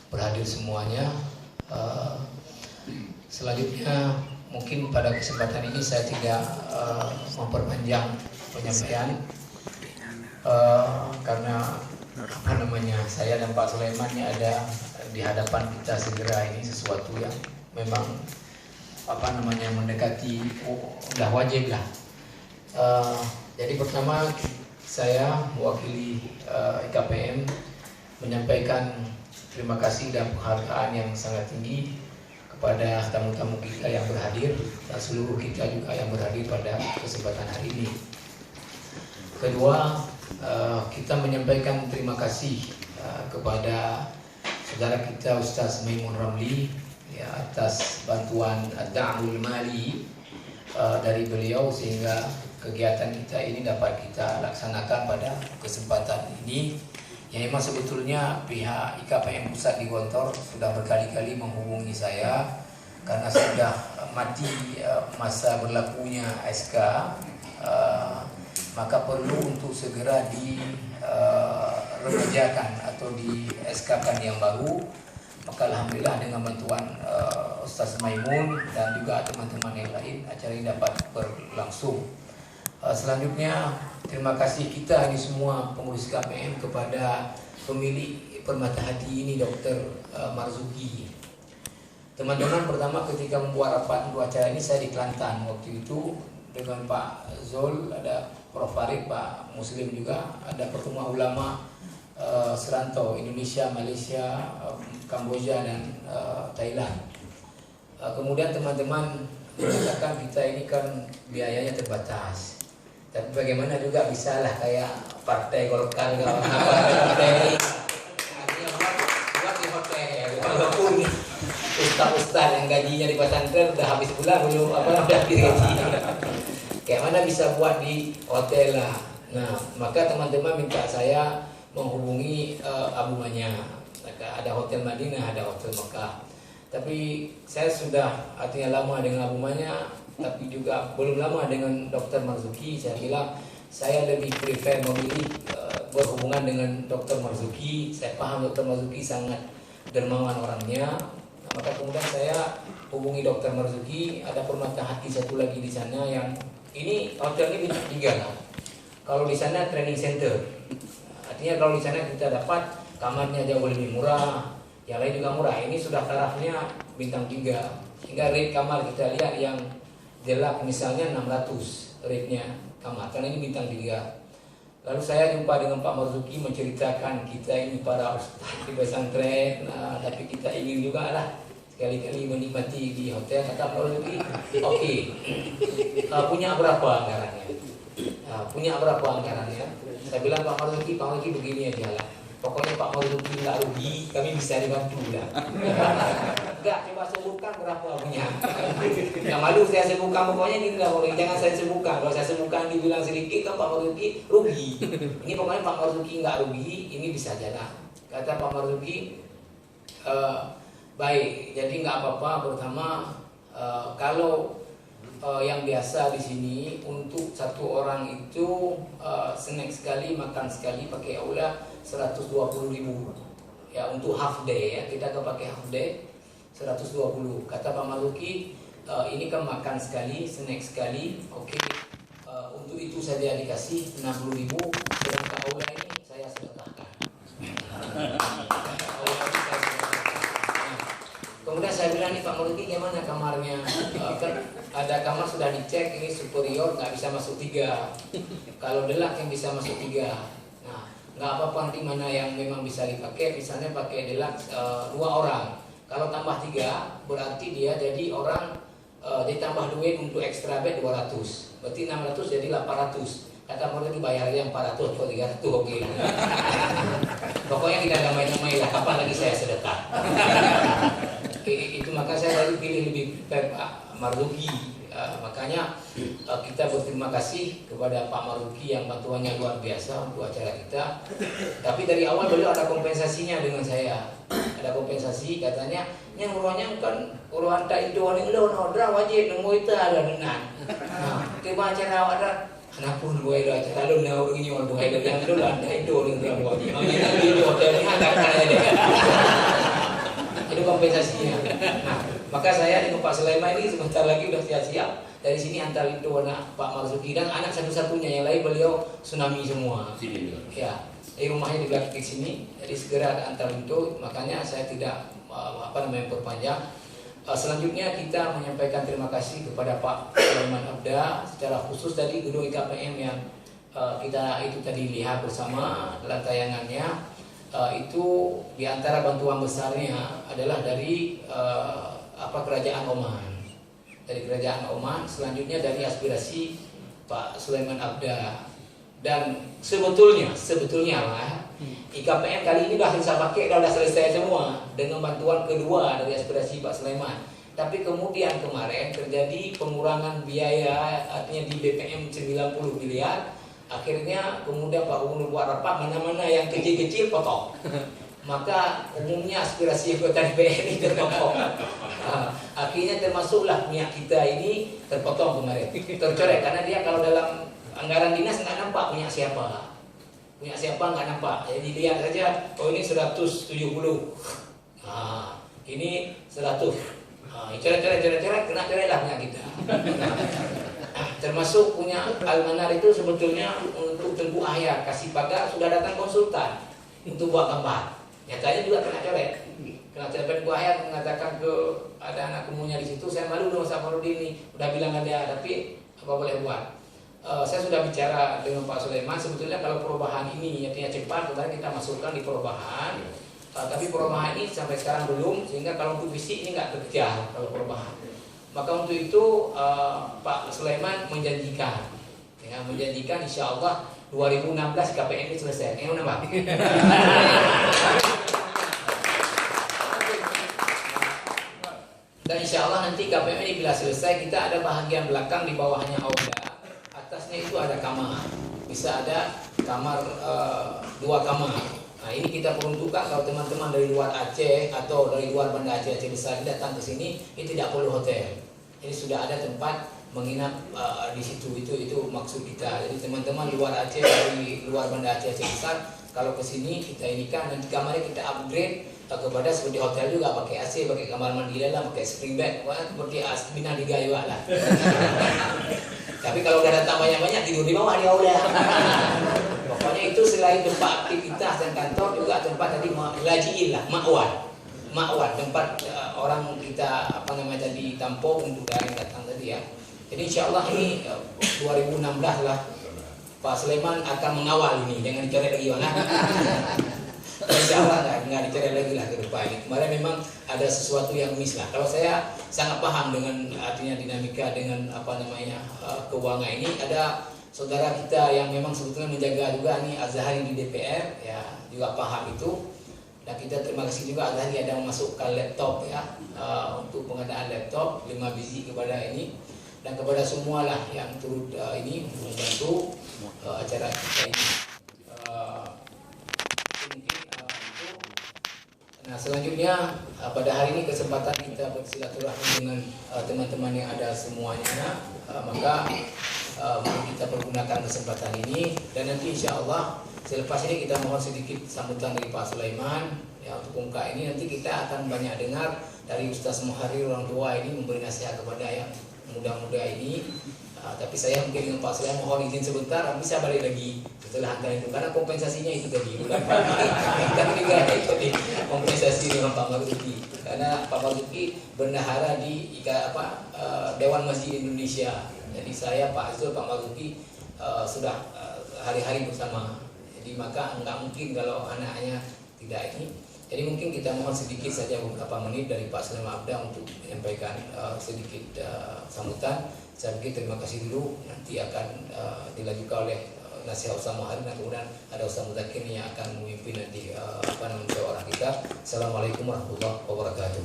berhadir semuanya. Selanjutnya mungkin pada kesempatan ini saya tidak memperpanjang penyampaian karena saya dan Pak Sulaiman ini ada di hadapan kita segera, ini sesuatu yang memang mendekati udah wajib lah. Jadi pertama saya mewakili IKPM menyampaikan terima kasih dan penghargaan yang sangat tinggi kepada tamu-tamu kita yang berhadir dan seluruh kita juga yang berhadir pada kesempatan hari ini. Kedua, kita menyampaikan terima kasih kepada saudara kita Ustaz Maimun Ramli ya, atas bantuan ad-da'mul mali dari beliau sehingga kegiatan kita ini dapat kita laksanakan pada kesempatan ini. Yang memang sebetulnya pihak IKPM Pusat di Gontor sudah berkali-kali menghubungi saya karena sudah mati masa berlakunya SK, maka perlu untuk segera diremajakan atau di SK-kan yang baru. Maka alhamdulillah dengan bantuan Ustaz Maimun dan juga teman-teman yang lain, acara ini dapat berlangsung. Selanjutnya terima kasih kita ini semua pengurus KPM kepada pemilik Permata Hati ini, Dr. Marzuki. Teman-teman, pertama ketika membuat rapat untuk acara ini saya di Kelantan waktu itu dengan Pak Zul, ada Prof. Farid, Pak Muslim juga, ada pertemuan ulama serantau Indonesia, Malaysia, Kamboja dan Thailand. Kemudian teman-teman mengatakan kita ini kan biayanya terbatas. Tapi bagaimana juga bisalah kayak partai Golkar atau partai ini buat di hotel, walaupun ustaz-ustaz yang gajinya di pesantren udah habis bulan belum udah gaji. Kayak mana bisa buat di hotel lah. Nah, maka teman-teman minta saya menghubungi Abu Manya. Ada hotel Madinah, ada hotel Mekah. Tapi saya sudah artinya lama dengan Abu Manya, tapi juga belum lama dengan Dr. Marzuki. Saya bilang saya lebih prefer memilih berhubungan dengan Dr. Marzuki. Saya paham Dr. Marzuki sangat dermawan orangnya. Maka kemudian saya hubungi Dr. Marzuki. Ada Permata Hati satu lagi di sana yang ini hotel ini bintang 3 kan. Kalau di sana training center. Artinya kalau di sana kita dapat kamarnya jauh lebih murah, yang lain juga murah. Ini sudah tarafnya bintang 3. Hingga rate kamar kita lihat yang jelak misalnya 600 rate-nya kamar, karena ini bintang 3. Lalu saya jumpa dengan Pak Marzuki menceritakan kita ini para ustaz di pesantren, tapi kita ingin juga lah sekali-kali menikmati di hotel. Kata Pak Marzuki, oke, punya berapa anggarannya? Punya berapa anggarannya? Saya bilang Pak Marzuki begini aja lah. Pokoknya Pak Marzuki nggak rugi, kami bisa dibantu lah. Enggak, coba sebutkan berapa punya. Nggak malu saya sebutkan, pokoknya ini nggak boleh, jangan saya sebutkan. Kalau saya sebutkan dibilang sedikit kan Pak Marzuki rugi. Ini pokoknya Pak Marzuki nggak rugi, ini bisa jalan. Kata Pak Marzuki, baik, jadi nggak apa-apa. Pertama, kalau yang biasa di sini untuk satu orang itu snack sekali, makan sekali pakai aula 120.000 ya untuk half day ya, kita akan pakai half day 120. Kata Pak Marzuki, ini kan makan sekali, snack sekali, oke, untuk itu saja dikasih 60.000. Sedangkan aula ini saya sedekahkan. Kemudian saya bilang nih Pak Marzuki, gimana kamarnya? Kan ada kamar sudah dicek, ini superior nggak bisa masuk 3. Kalau delak yang bisa masuk 3. Nah, nggak apa-apa, nanti mana yang memang bisa dipakai. Misalnya pakai delak 2 orang. Kalau tambah 3 berarti dia jadi orang ditambah duit untuk extra bed 200. Berarti 600 jadi 800. Kata Marzuki bayar yang 400 atau 300, oke. Pokoknya kita damai-damai lah, kapan lagi saya sedekah. Itu maka saya tadi pilih lebih Pak Marzuki. Makanya kita berterima kasih kepada Pak Marzuki yang bantuannya luar biasa untuk acara kita. Tapi dari awal beliau ada kompensasinya dengan saya. Ada kompensasi, katanya yang uruannya kan uruan tak itu orang lo nodra wajib nemu itu ada dengan. Nah, tiba acara ada anapun gue ada acara lo nak orang ini orang gue ada yang lo ada itu orang yang wajib. Ini hotelnya ada deh. kompensasinya. Nah, maka saya dengan Pak Sulaiman ini sebentar lagi sudah siap-siap dari sini antar itu anak Pak Marzuki dan anak satu-satunya, yang lain beliau tsunami semua. Ya, di rumahnya di belakang sini, jadi segera antar itu. Makanya saya tidak memperpanjang. Selanjutnya kita menyampaikan terima kasih kepada Pak Sulaiman Abda secara khusus tadi gedung IKPM yang kita itu tadi lihat bersama dalam tayangannya. Itu diantara bantuan besarnya adalah dari kerajaan Oman. Dari kerajaan Oman, selanjutnya dari aspirasi Pak Sulaiman Abda. Dan sebetulnya lah IKPM kali ini sudah bisa pakai, sudah selesai semua dengan bantuan kedua dari aspirasi Pak Sulaiman. Tapi kemudian kemarin terjadi pengurangan biaya, artinya di BPM 90 miliar. Akhirnya kemudian Pak Gubernur buat rapat, mana-mana yang kecil-kecil potong. Maka umumnya aspirasi anggota DPR ini terpotong. Akhirnya termasuklah minyak kita ini terpotong kemarin, tercorek, karena dia kalau dalam anggaran dinas nggak nampak punya siapa nggak nampak. Jadi lihat saja, oh ini 170, ini 100, coret, kena coret lah minyak kita. Termasuk punya Almanar itu sebetulnya untuk Tengku Ahyar, kasih pagar sudah datang konsultan untuk buat gambar. Nyatanya juga kena coret. Kena coret. Tengku Ahyar mengatakan ke ada anak kumunya di situ, saya malu dengan Safarudin ini, udah bilang ada, tapi apa boleh buat. Saya sudah bicara dengan Pak Sulaiman, sebetulnya kalau perubahan ini artinya cepat, kemarin kita masukkan di perubahan, tapi perubahan ini sampai sekarang belum, sehingga kalau untuk visi ini nggak terkejar kalau perubahan. Maka untuk itu Pak Sulaiman menjanjikan insya Allah 2016 KPM ini selesai. Pak? Dan insya Allah nanti KPM ini bila selesai, kita ada bahagian belakang di bawahnya Auda. Atasnya itu ada kamar, bisa ada kamar 2 kamar. Nah ini kita peruntukkan kalau teman-teman dari luar Aceh atau dari luar Banda Aceh besar datang ke sini, ini tidak perlu hotel. Ini sudah ada tempat menginap di situ, itu maksud kita. Jadi teman-teman luar Aceh, dari luar Banda Aceh besar, kalau ke sini kita inikan, nanti kamarnya kita upgrade kepada seperti hotel juga, pakai AC, pakai kamar mandi dalam, pakai spring bed, seperti Bina di Gaywa lah. Tapi kalau udah datang banyak-banyak, tidur di bawah dia udah. Pokoknya itu selain tempat aktivitas dan kantor, juga tempat tadi lajiin lah, makwan, tempat orang kita tadi tampung untuk dari datang tadi ya. Jadi insya Allah ini 2016 lah Pak Sulaiman akan mengawal ini, jangan dicoret lagi mana. Insya Allah nggak dicoret lagi lah ke depan ini. Kemarin memang ada sesuatu yang miss lah. Kalau saya sangat paham dengan artinya dinamika dengan keuangan ini. Ada saudara kita yang memang sebetulnya menjaga juga nih Azhari di DPR ya, juga paham itu. Dan kita terima kasih juga Azhari ada memasukkan laptop ya, untuk pengadaan laptop 5 biji kepada ini, dan kepada semualah yang turut ini membantu acara kita ini. Nah selanjutnya pada hari ini kesempatan kita bersilaturahmi dengan teman-teman yang ada semuanya, maka mari kita pergunakan kesempatan ini, dan nanti insya Allah selepas ini kita mohon sedikit sambutan dari Pak Sulaiman ya, untuk muka ini nanti kita akan banyak dengar dari Ustaz Muharrir, orang tua ini memberi nasihat kepada yang muda-muda ini. Tapi saya mungkin dengan Pak Sulaiman mohon izin sebentar, bisa balik lagi setelah hantar itu, karena kompensasinya itu tadi kan juga itu kompensasi dengan Pak Marzuki, karena Pak Marzuki bendahara di Dewan Masjid Indonesia. Jadi saya Pak Azul, Pak Marzuki sudah hari-hari bersama, jadi maka nggak mungkin kalau anaknya tidak ini. Jadi mungkin kita mohon sedikit saja beberapa menit dari Pak Sulaiman Abda untuk menyampaikan sedikit sambutan. Saya pikir terima kasih dulu, nanti akan dilanjutkan oleh nasihat Ustaz Muharrir, dan kemudian ada Ustaz Mudakir yang akan memimpin nanti orang kita. Assalamualaikum warahmatullahi wabarakatuh.